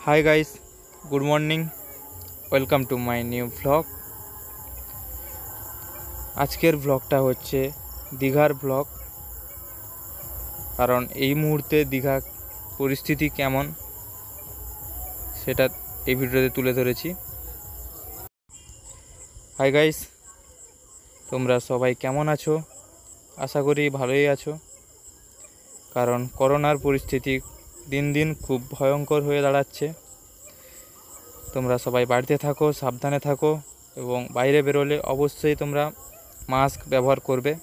Hi guys, good morning. Welcome to my new vlog. আজকের ব্লগটা হচ্ছে দীঘার ব্লগ, কারণ এই মুহূর্তে দীঘা পরিস্থিতি কেমন সেটা এই ভিডিওতে তুলে ধরেছি। হাই গাইস, তোমরা সবাই কেমন আছো? আশা করি ভালোই আছো, কারণ করোনার পরিস্থিতি দিন দিন খুব ভয়ঙ্কর হয়ে দাঁড়াচ্ছে। তোমরা সবাই বাড়িতে থাকো, সাবধানে থাকো এবং বাইরে বেরোলে অবশ্যই তোমরা মাস্ক ব্যবহার করবে।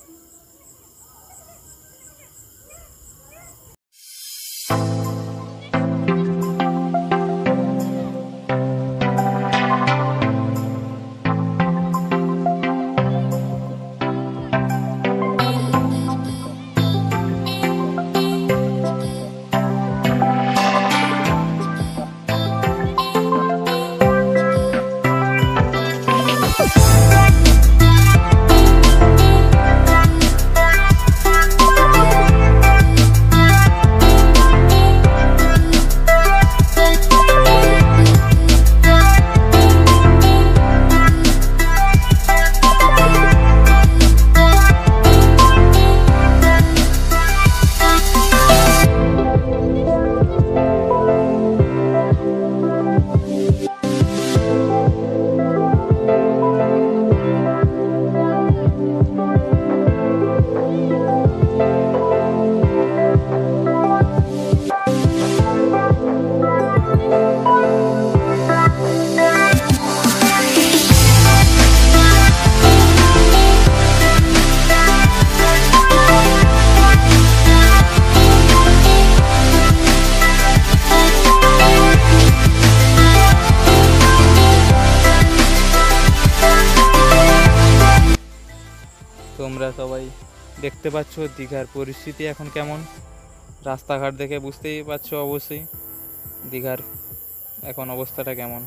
তোমরা সবাই দেখতে পাচ্ছ দীঘার পরিস্থিতি এখন কেমন। রাস্তাঘাট দেখে বুঝতেই পারছো অবশ্যই দীঘার এখন অবস্থাটা কেমন।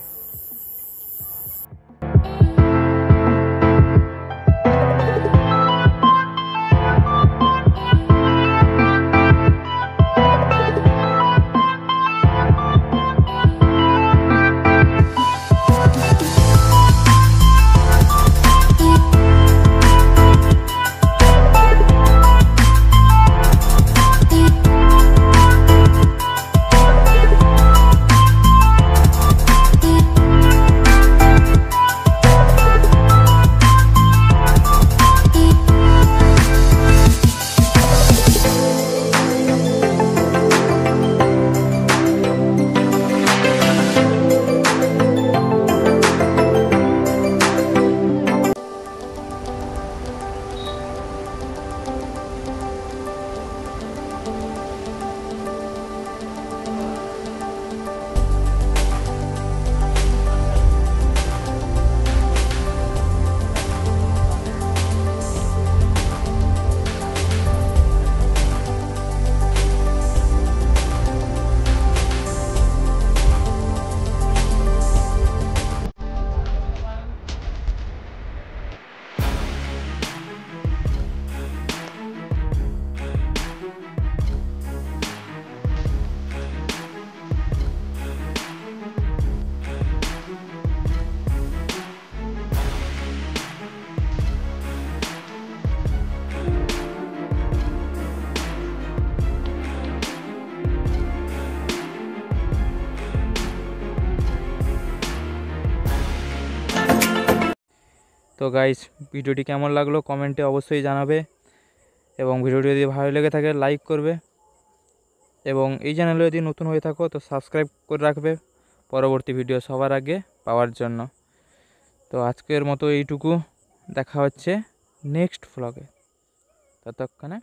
তো গাইস, ভিডিওটি কেমন লাগলো কমেন্টে অবশ্যই জানাবে এবং ভিডিওটি যদি ভালো লেগে থাকে লাইক করবে এবং এই চ্যানেলে যদি নতুন হয়ে থাকো তো সাবস্ক্রাইব করে রাখবে পরবর্তী ভিডিও সবার আগে পাওয়ার জন্য। তো আজকের মতো এইটুকু, দেখা হচ্ছে নেক্সট ভ্লগে, ততক্ষণে